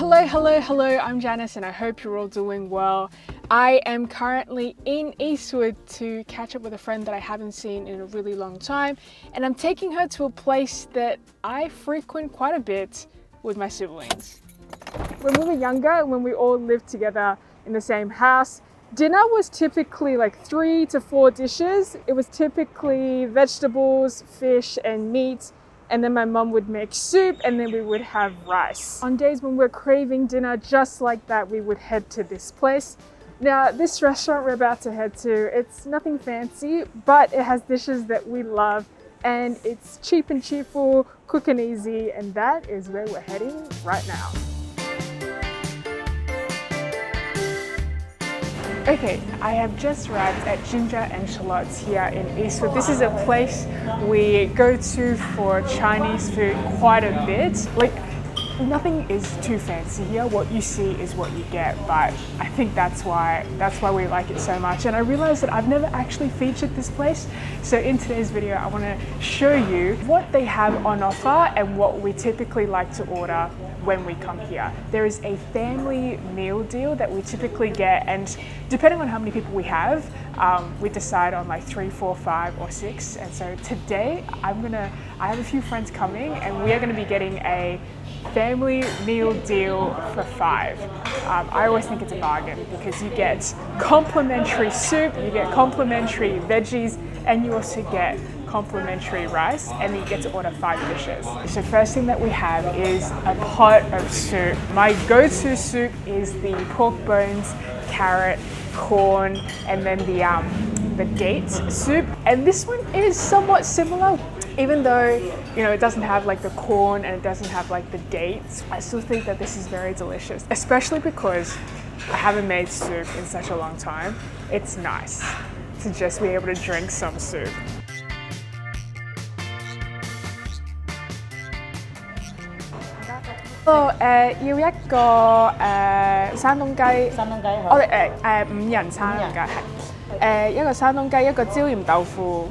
Hello, I'm Janice and I hope you're all doing well. I am currently in Eastwood to catch up with a friend that I haven't seen in a really long time, and I'm taking her to a place that I frequent quite a bit with my siblings. When we were younger, when we all lived together in the same house, dinner was typically like 3 to 4 dishes. It was typically vegetables, fish and meat. And then my mum would make soup and then we would have rice. On days when we're craving dinner just like that, we would head to this place. Now, this restaurant we're about to head to, it's nothing fancy, but it has dishes that we love and it's cheap and cheerful, quick and easy, and that is where we're heading right now. Okay, I have just arrived at Ginger Shallots here in Eastwood. This is a place we go to for Chinese food quite a bit. Like, nothing is too fancy here. What you see is what you get, but I think that's why we like it so much. And I realized that I've never actually featured this place. So in today's video, I want to show you what they have on offer and what we typically like to order when we come here. There is a family meal deal that we typically get, and depending on how many people we have, we decide on like 3, 4, 5 or 6. And so today I have a few friends coming and we are going to be getting a family meal deal for 5. I always think it's a bargain because you get complimentary soup, you get complimentary veggies, and you also get complimentary rice, and then you get to order 5 dishes. So first thing that we have is a pot of soup. My go-to soup is the pork bones, carrot, corn, and then the date soup. And this one is somewhat similar, even though, you know, it doesn't have like the corn and it doesn't have like the dates. I still think that this is very delicious, especially because I haven't made soup in such a long time. It's nice to just be able to drink some soup.要一個山東雞，我哋5人餐㗎係一個山東雞，一個椒鹽豆腐、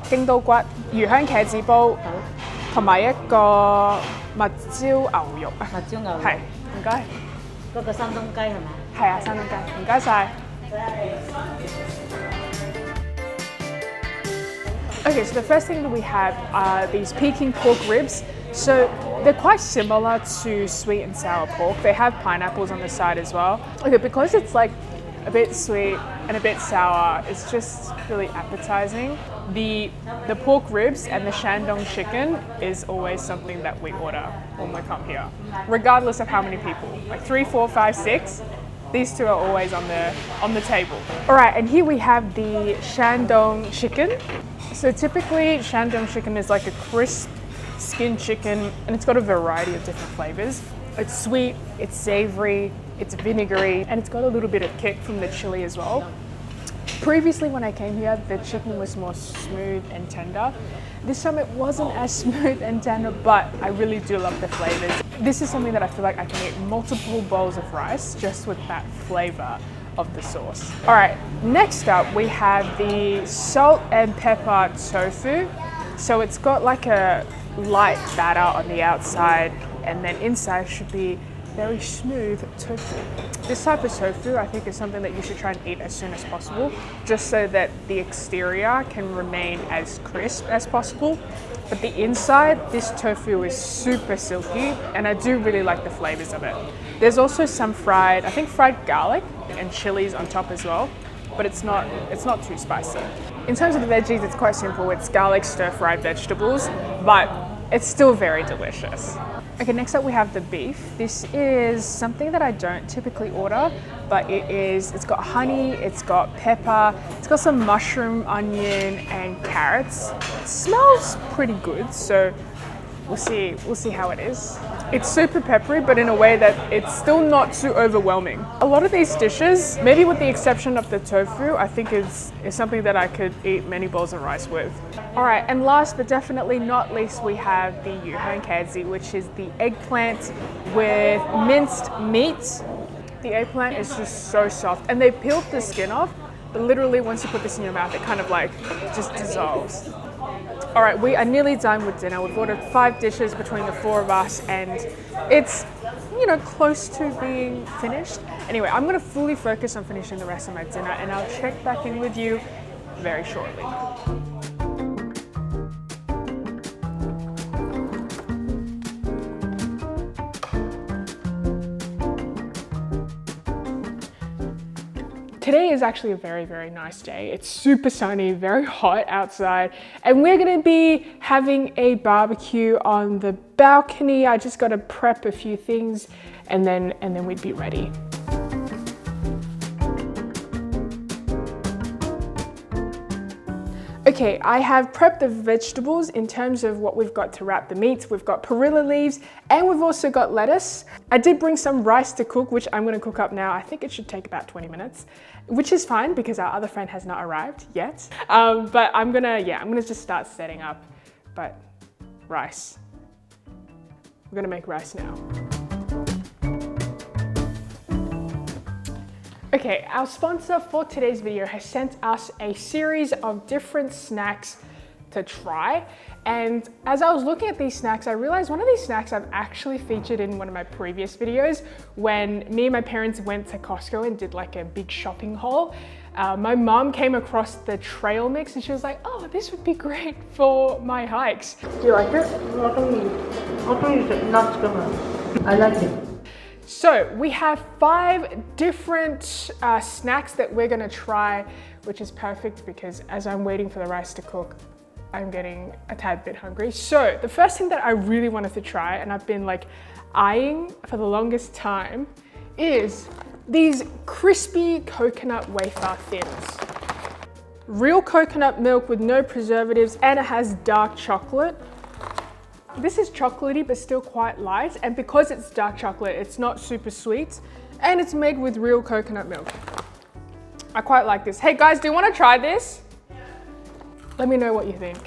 京都骨、魚香茄子煲，同埋一個蜜椒牛肉啊。蜜椒牛肉係，唔該。嗰個山東雞係咪？係啊，山東雞，唔該晒。Okay, so the first thing that we have are these Peking pork ribs. So they're quite similar to sweet and sour pork. They have pineapples on the side as well. Okay, because it's like a bit sweet and a bit sour, it's just really appetizing. The pork ribs and the Shangdon chicken is always something that we order when we come here, regardless of how many people. Like 3, 4, 5, 6. These two are always on the table. All right, and here we have the Shangdon chicken. So typically, Shangdon chicken is like a crisp skin chicken, and it's got a variety of different flavors. It's sweet, it's savory, it's vinegary, and it's got a little bit of kick from the chili as well. Previously, when I came here, the chicken was more smooth and tender. This time it wasn't as smooth and tender, but I really do love the flavors. This is something that I feel like I can eat multiple bowls of rice just with that flavor of the sauce. All right, next up we have the salt and pepper tofu. So it's got like a light batter on the outside, and then inside should be very smooth tofu. This type of tofu I think is something that you should try and eat as soon as possible, just so that the exterior can remain as crisp as possible. But the inside, this tofu is super silky, and I do really like the flavors of it. There's also some fried garlic and chilies on top as well, but it's not too spicy. In terms of the veggies, it's quite simple. It's garlic stir-fried vegetables, but it's still very delicious. Okay, next up we have the beef. This is something that I don't typically order, but it's got honey, it's got pepper, it's got some mushroom, onion, and carrots. It smells pretty good, so we'll see how it is. It's super peppery, but in a way that it's still not too overwhelming. A lot of these dishes, maybe with the exception of the tofu, I think is something that I could eat many bowls of rice with. All right, and last but definitely not least, we have the yuhan kazi, which is the eggplant with minced meat. The eggplant is just so soft, and they peeled the skin off, but literally once you put this in your mouth, it kind of like just dissolves. All right, we are nearly done with dinner. We've ordered 5 dishes between the 4 of us, and it's, you know, close to being finished. Anyway, I'm gonna fully focus on finishing the rest of my dinner, and I'll check back in with you very shortly. Today is actually a very, very nice day. It's super sunny, very hot outside, and we're gonna be having a barbecue on the balcony. I just gotta prep a few things and then we'd be ready. Okay, I have prepped the vegetables in terms of what we've got to wrap the meats. We've got perilla leaves and we've also got lettuce. I did bring some rice to cook, which I'm gonna cook up now. I think it should take about 20 minutes, which is fine because our other friend has not arrived yet. But I'm gonna just start setting up. But rice, we're gonna make rice now. Okay, our sponsor for today's video has sent us a series of different snacks to try. And as I was looking at these snacks, I realized one of these snacks I've actually featured in one of my previous videos when me and my parents went to Costco and did like a big shopping haul. My mom came across the trail mix and she was like, oh, this would be great for my hikes. Do you like it? I don't use it, nuts gonna. I like it. So we have 5 different snacks that we're gonna try, which is perfect because as I'm waiting for the rice to cook, I'm getting a tad bit hungry. So the first thing that I really wanted to try, and I've been like eyeing for the longest time, is these crispy coconut wafer thins. Real coconut milk with no preservatives, and it has dark chocolate. This is chocolatey, but still quite light. And because it's dark chocolate, it's not super sweet. And it's made with real coconut milk. I quite like this. Hey guys, do you want to try this? Yeah. Let me know what you think.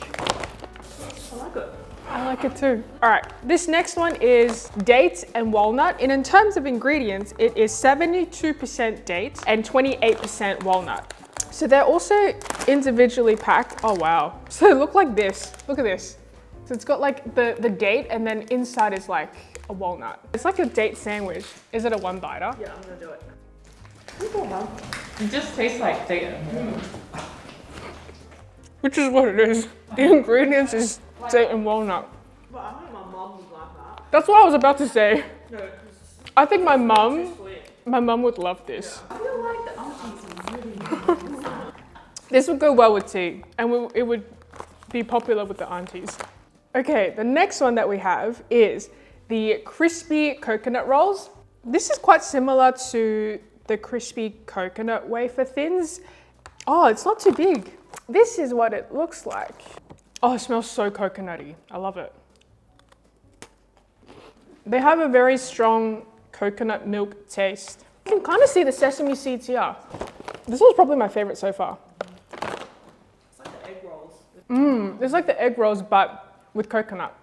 I like it. I like it too. All right, this next one is dates and walnut. And in terms of ingredients, it is 72% dates and 28% walnut. So they're also individually packed. Oh wow. So they look like this. Look at this. So it's got like the date and then inside is like a walnut. It's like a date sandwich. Is it a one biter? Yeah, I'm gonna do it. It just tastes like date. Which is what it is. The ingredients is date and walnut. But I think my mom would like that. That's what I was about to say. No, I think my mum would love this. I feel like the aunties are really This would go well with tea and it would be popular with the aunties. Okay, the next one that we have is the crispy coconut rolls. This is quite similar to the crispy coconut wafer thins. Oh, it's not too big. This is what it looks like. Oh, it smells so coconutty. I love it. They have a very strong coconut milk taste. You can kind of see the sesame seeds here. This was probably my favorite so far. It's like the egg rolls. It's like the egg rolls, but with coconut.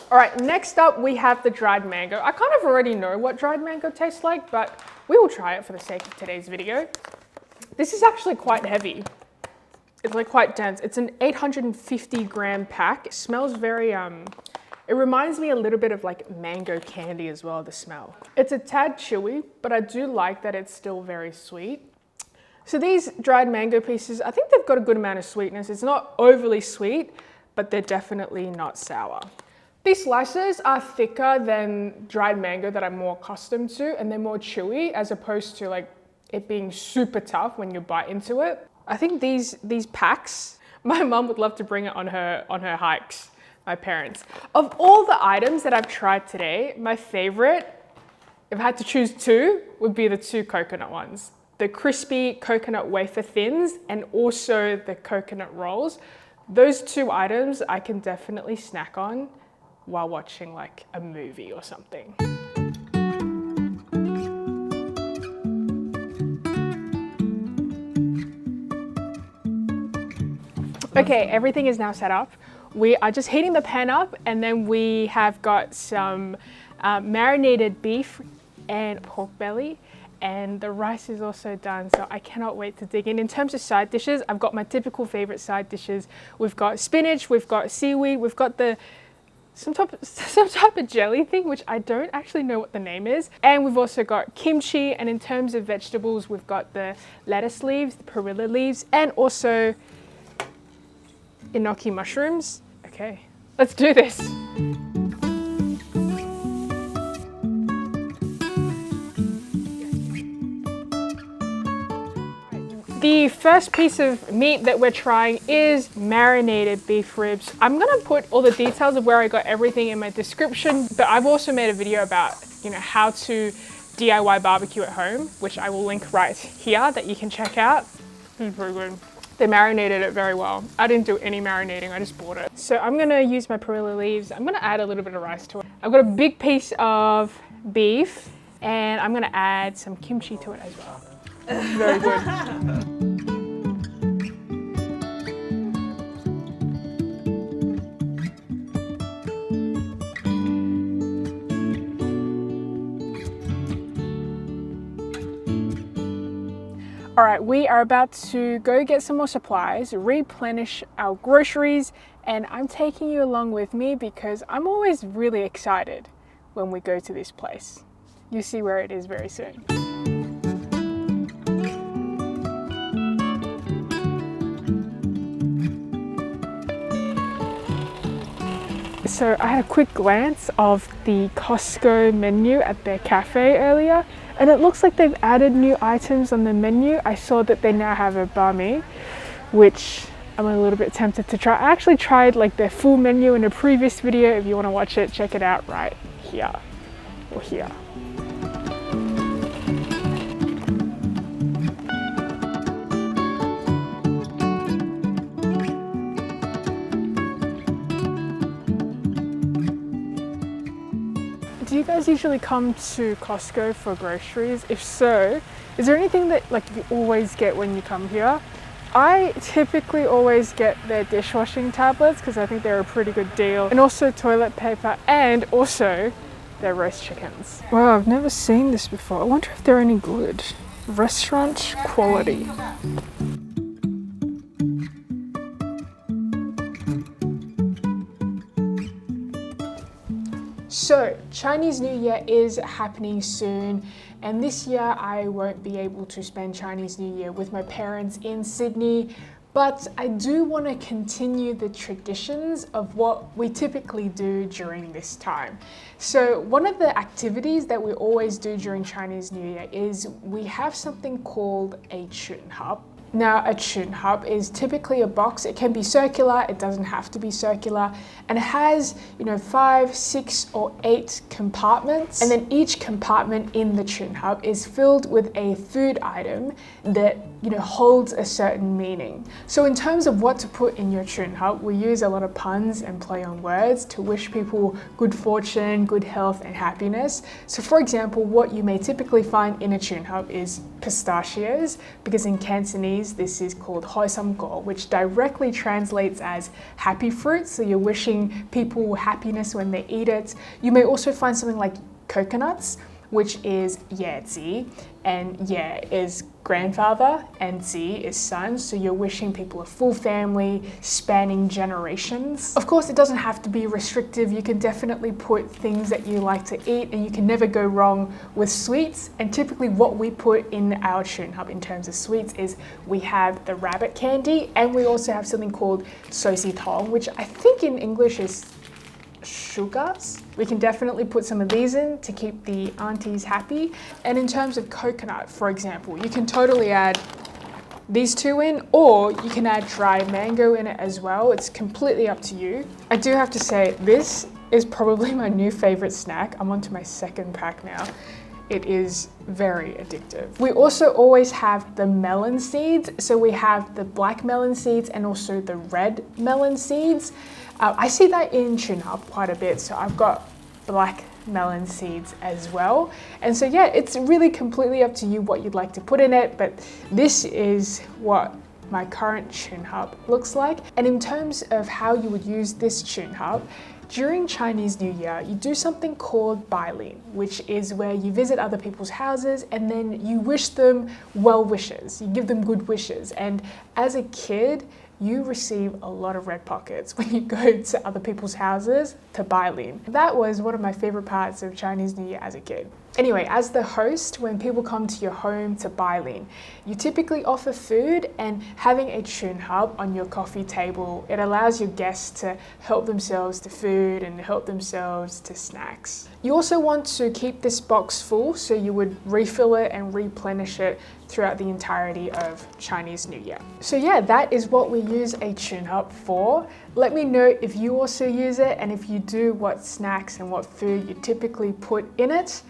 All right, next up we have the dried mango. I kind of already know what dried mango tastes like, but we will try it for the sake of today's video. This is actually quite heavy. It's like quite dense. It's an 850 gram pack. It smells very, it reminds me a little bit of like mango candy as well, the smell. It's a tad chewy, but I do like that it's still very sweet. So these dried mango pieces, I think they've got a good amount of sweetness. It's not overly sweet, but they're definitely not sour. These slices are thicker than dried mango that I'm more accustomed to, and they're more chewy as opposed to like it being super tough when you bite into it. I think these packs, my mum would love to bring it on her hikes, my parents. Of all the items that I've tried today, my favorite, if I had to choose 2, would be the 2 coconut ones. The crispy coconut wafer thins and also the coconut rolls. Those 2 items I can definitely snack on while watching like a movie or something. Okay, everything is now set up. We are just heating the pan up and then we have got some marinated beef and pork belly. and the rice is also done, so I cannot wait to dig in. In terms of side dishes, I've got my typical favorite side dishes. We've got spinach, we've got seaweed, we've got some type of jelly thing, which I don't actually know what the name is. And we've also got kimchi, and in terms of vegetables, we've got the lettuce leaves, the perilla leaves, and also enoki mushrooms. Okay, let's do this. The first piece of meat that we're trying is marinated beef ribs. I'm gonna put all the details of where I got everything in my description, but I've also made a video about, you know, how to DIY barbecue at home, which I will link right here that you can check out. It's very good. They marinated it very well. I didn't do any marinating, I just bought it. So I'm gonna use my perilla leaves. I'm gonna add a little bit of rice to it. I've got a big piece of beef, and I'm gonna add some kimchi to it as well. Very good. All right, we are about to go get some more supplies, replenish our groceries, and I'm taking you along with me because I'm always really excited when we go to this place. You'll see where it is very soon. So I had a quick glance of the Costco menu at their cafe earlier, and it looks like they've added new items on the menu. I saw that they now have a banh mi, which I'm a little bit tempted to try. I actually tried like their full menu in a previous video. If you want to watch it, check it out right here or here. Do you guys usually come to Costco for groceries? If so, is there anything that like you always get when you come here? I typically always get their dishwashing tablets because I think they're a pretty good deal, and also toilet paper, and also their roast chickens. Wow, I've never seen this before. I wonder if they're any good. Restaurant quality. So, Chinese New Year is happening soon, and this year I won't be able to spend Chinese New Year with my parents in Sydney, but I do want to continue the traditions of what we typically do during this time. So, one of the activities that we always do during Chinese New Year is we have something called a chun hub. Now, a chun hub is typically a box. It can be circular, it doesn't have to be circular, and it has, 5, 6, or 8 compartments. And then each compartment in the chun hub is filled with a food item that, holds a certain meaning. So in terms of what to put in your chun hub, we use a lot of puns and play on words to wish people good fortune, good health, and happiness. So for example, what you may typically find in a chun hub is pistachios, because in Cantonese, this is called hoi sam go, which directly translates as happy fruit. So you're wishing people happiness when they eat it. You may also find something like coconuts, which is ye zi, and ye is grandfather and zi is son. So you're wishing people a full family spanning generations. Of course, it doesn't have to be restrictive. You can definitely put things that you like to eat, and you can never go wrong with sweets. And typically what we put in our chun hub in terms of sweets is we have the rabbit candy, and we also have something called sosi tong, which I think in English is sugars. We can definitely put some of these in to keep the aunties happy. And in terms of coconut, for example, you can totally add these two in, or you can add dried mango in it as well. It's completely up to you. I do have to say, this is probably my new favorite snack. I'm on to my second pack now. It is very addictive. We also always have the melon seeds. So we have the black melon seeds and also the red melon seeds. I see that in chun hub quite a bit. So I've got black melon seeds as well. And so yeah, it's really completely up to you what you'd like to put in it, but this is what my current chun hub looks like. And in terms of how you would use this chun hub, During Chinese New Year, you do something called bailin, which is where you visit other people's houses and then you wish them well wishes. You give them good wishes. And as a kid, you receive a lot of red pockets when you go to other people's houses to bailin. That was one of my favorite parts of Chinese New Year as a kid. Anyway, as the host, when people come to your home to bailin, you typically offer food, and having a chun hub on your coffee table, it allows your guests to help themselves to food and help themselves to snacks. You also want to keep this box full, so you would refill it and replenish it throughout the entirety of Chinese New Year. So yeah, that is what we use a chun hub for. Let me know if you also use it, and if you do, what snacks and what food you typically put in it.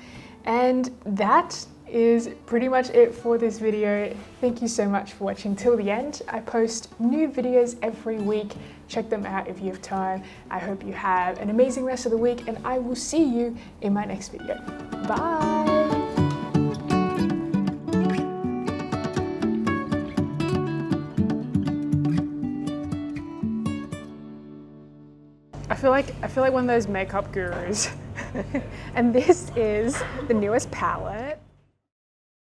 And that is pretty much it for this video. Thank you so much for watching till the end. I post new videos every week. Check them out if you have time. I hope you have an amazing rest of the week, and I will see you in my next video. Bye! I feel like one of those makeup gurus. And this is the newest palette.